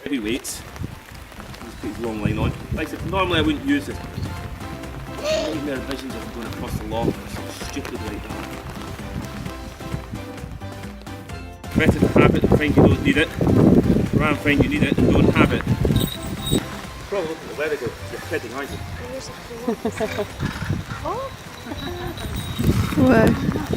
Heavy weights. Just put his long line on. Like I said, normally I wouldn't use this. Nightmare visions of going across the loch or something stupid like that. Better to have it than find you don't need it, rather than find you need it and don't have it. Probably look at the weather, you're kidding, aren't you? Wow.